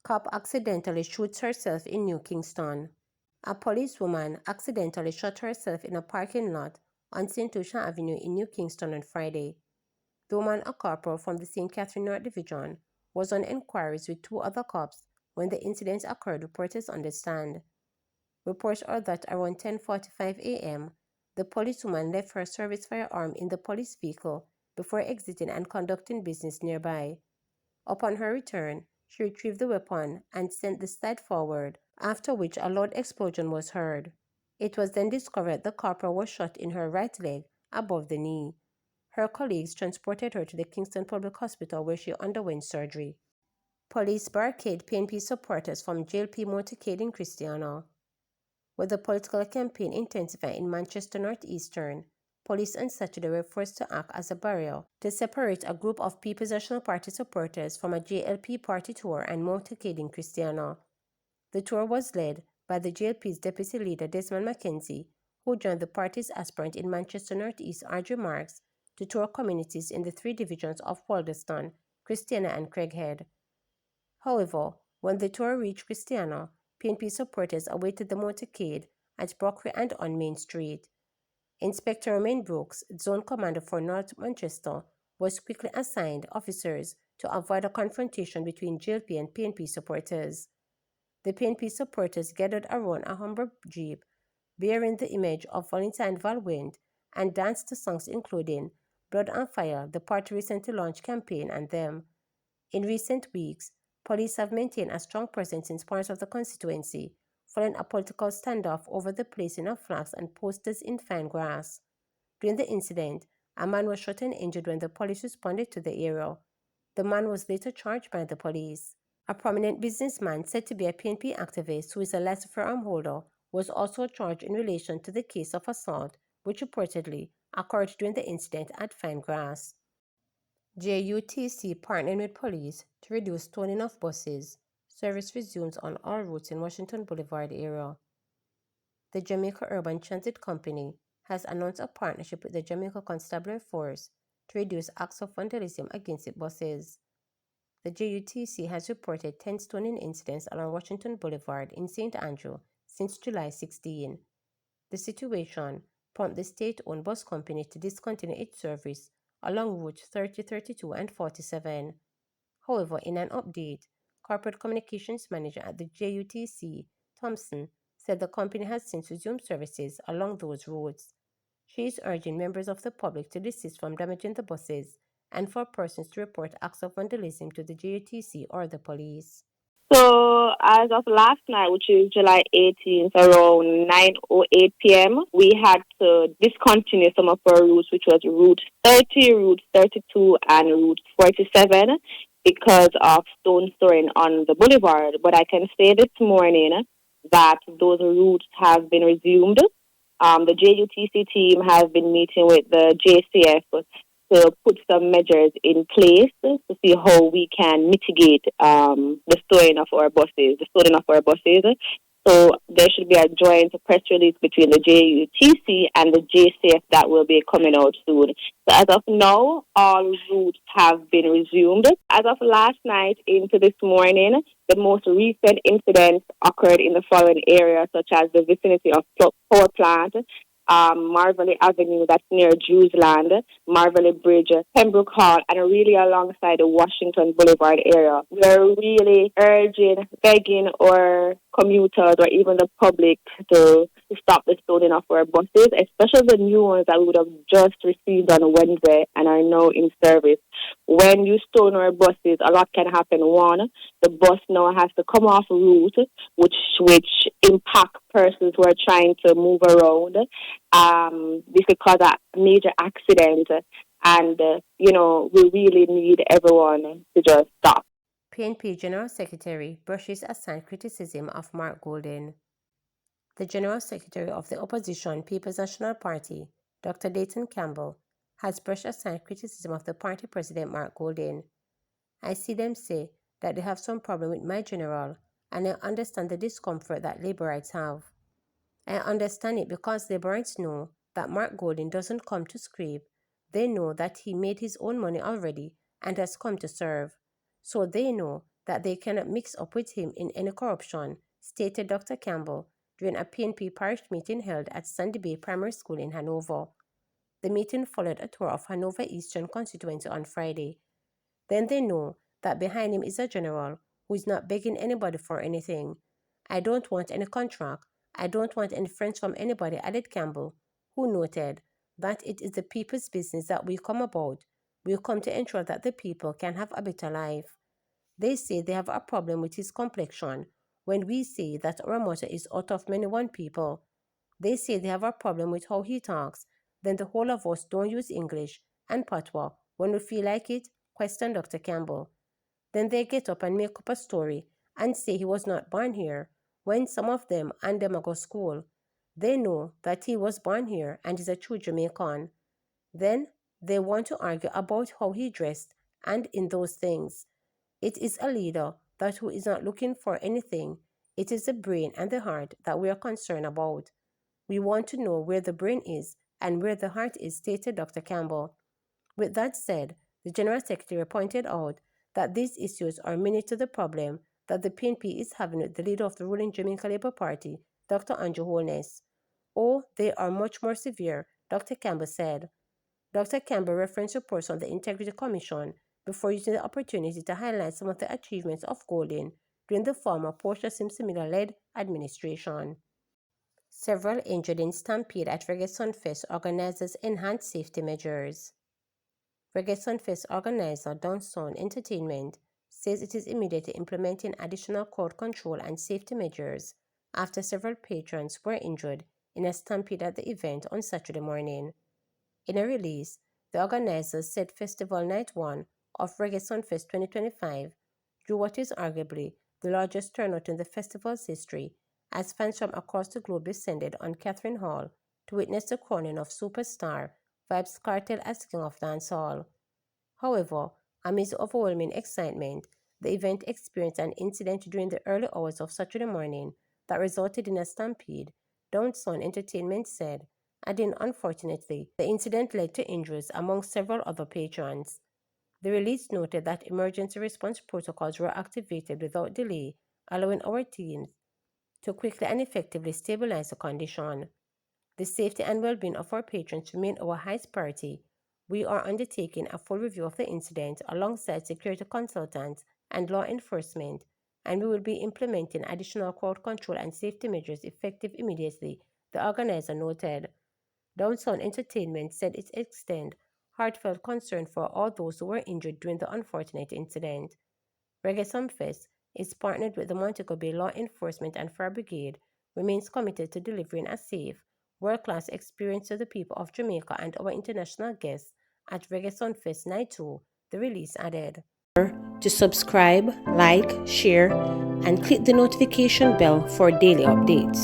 Cop accidentally shoots herself in New Kingston. A policewoman accidentally shot herself in a parking lot on St. Lucia Avenue in New Kingston on Friday. The woman, a corporal from the St. Catherine North Division, was on enquiries with two other cops when the incident occurred, reporters understand. Reports are that around 10:45 a.m., the policewoman left her service firearm in the police vehicle before exiting and conducting business nearby. Upon her return, she retrieved the weapon and sent the slide forward, after which a loud explosion was heard. It was then discovered the corporal was shot in her right leg above the knee. Her colleagues transported her to the Kingston Public Hospital where she underwent surgery. Police barricade PNP supporters from JLP motorcade in Christiana. With the political campaign intensifying in Manchester Northeastern, police on Saturday were forced to act as a barrier to separate a group of People's National Party supporters from a JLP party tour and motorcade in Christiana. The tour was led by the JLP's deputy leader Desmond Mackenzie, who joined the party's aspirant in Manchester Northeast Audrey Marks to tour communities in the three divisions of Walderston, Christiana and Craighead. However, when the tour reached Christiana, PNP supporters awaited the motorcade at Brockway and on Main Street. Inspector Romain Brooks, zone commander for North Manchester, was quickly assigned officers to avoid a confrontation between JLP and PNP supporters. The PNP supporters gathered around a Humber Jeep bearing the image of Valentine Valwint and danced to songs including Blood and Fire, the party recently launched campaign, and Them. In recent weeks, police have maintained a strong presence in parts of the constituency, following a political standoff over the placing of flags and posters in fine grass. During the incident, a man was shot and injured when the police responded to the area. The man was later charged by the police. A prominent businessman said to be a PNP activist who is a licensed firearm holder was also charged in relation to the case of assault, which reportedly occurred during the incident at Fine Grass. JUTC partnering with police to reduce stoning of buses. Service resumes on all routes in Washington Boulevard area. The Jamaica Urban Transit Company has announced a partnership with the Jamaica Constabulary Force to reduce acts of vandalism against its buses. The JUTC has reported 10 stoning incidents along Washington Boulevard in St. Andrew since July 16. The situation prompted the state-owned bus company to discontinue its service along routes 30, 32, and 47. However, in an update, Corporate Communications Manager at the JUTC, Thompson, said the company has since resumed services along those routes. She is urging members of the public to desist from damaging the buses and for persons to report acts of vandalism to the JUTC or the police. So, as of last night, which is July 18th, around 9:08 p.m., we had to discontinue some of our routes, which was Route 30, Route 32, and Route 47, because of stone throwing on the boulevard. But I can say this morning that those routes have been resumed. The JUTC team has been meeting with the JCF to put some measures in place to see how we can mitigate the storing of our buses. So there should be a joint press release between the JUTC and the JCF that will be coming out soon. So as of now, all routes have been resumed. As of last night into this morning, the most recent incidents occurred in the following areas, such as the vicinity of Power Plant, Marvelly Avenue, that's near Jewsland, Marvelly Bridge, Pembroke Hall, and really alongside the Washington Boulevard area. We're really begging our commuters or even the public to stop the stoning of our buses, especially the new ones that we would have just received on Wednesday and are now in service. When you stone our buses, a lot can happen. One, the bus now has to come off route, which impact persons who are trying to move around. This could cause a major accident, and we really need everyone to just stop. PNP General Secretary brushes aside criticism of Mark Golden. The General Secretary of the Opposition People's National Party, Dr. Dayton Campbell, has brushed aside criticism of the party president Mark Golden. I see them say that they have some problem with my general, and I understand the discomfort that Labourites have. I understand it because the Barons know that Mark Golding doesn't come to scrape. They know that he made his own money already and has come to serve. So they know that they cannot mix up with him in any corruption, stated Dr. Campbell during a PNP parish meeting held at Sandy Bay Primary School in Hanover. The meeting followed a tour of Hanover Eastern constituency on Friday. Then they know that behind him is a general who is not begging anybody for anything. I don't want any contract. I don't want any friends from anybody, added Campbell, who noted that it is the people's business that we come about. We come to ensure that the people can have a better life. They say they have a problem with his complexion when we say that our motto is out of many one people. They say they have a problem with how he talks. Then the whole of us don't use English and patois when we feel like it, questioned Dr. Campbell. Then they get up and make up a story and say he was not born here, when some of them and them go school. They know that he was born here and is a true Jamaican. Then they want to argue about how he dressed and in those things. It is a leader that who is not looking for anything. It is the brain and the heart that we are concerned about. We want to know where the brain is and where the heart is, stated Dr. Campbell. With that said, the General Secretary pointed out that these issues are many to the problem that the PNP is having with the leader of the ruling Jamaica Labour Party, Dr. Andrew Holness. Oh, they are much more severe, Dr. Campbell said. Dr. Campbell referenced reports on the Integrity Commission before using the opportunity to highlight some of the achievements of Golding during the former Portia Simpson-Miller-led administration. Several injured in stampede at Reges Sunfest organizers enhanced safety measures. Reges Sunfest organizer Downtown Entertainment says it is immediately implementing additional crowd control and safety measures after several patrons were injured in a stampede at the event on Saturday morning. In a release, the organizers said Festival Night 1 of Reges Sunfest 2025 drew what is arguably the largest turnout in the festival's history as fans from across the globe descended on Catherine Hall to witness the crowning of superstar Vybz Kartel as King of Dancehall. However, amidst overwhelming excitement, the event experienced an incident during the early hours of Saturday morning that resulted in a stampede, Downtown Entertainment said, adding unfortunately, the incident led to injuries among several other patrons. The release noted that emergency response protocols were activated without delay, allowing our teams to quickly and effectively stabilize the condition. The safety and well-being of our patrons remain our highest priority. We are undertaking a full review of the incident alongside security consultants and law enforcement, and we will be implementing additional crowd control and safety measures effective immediately, the organizer noted. Downtown Entertainment said it extends heartfelt concern for all those who were injured during the unfortunate incident. Reges Sunfest is partnered with the Montego Bay Law Enforcement and Fire Brigade, remains committed to delivering a safe, world-class experience to the people of Jamaica and our international guests at Reges Sunfest Night 2, the release added. To subscribe, like, share, and click the notification bell for daily updates.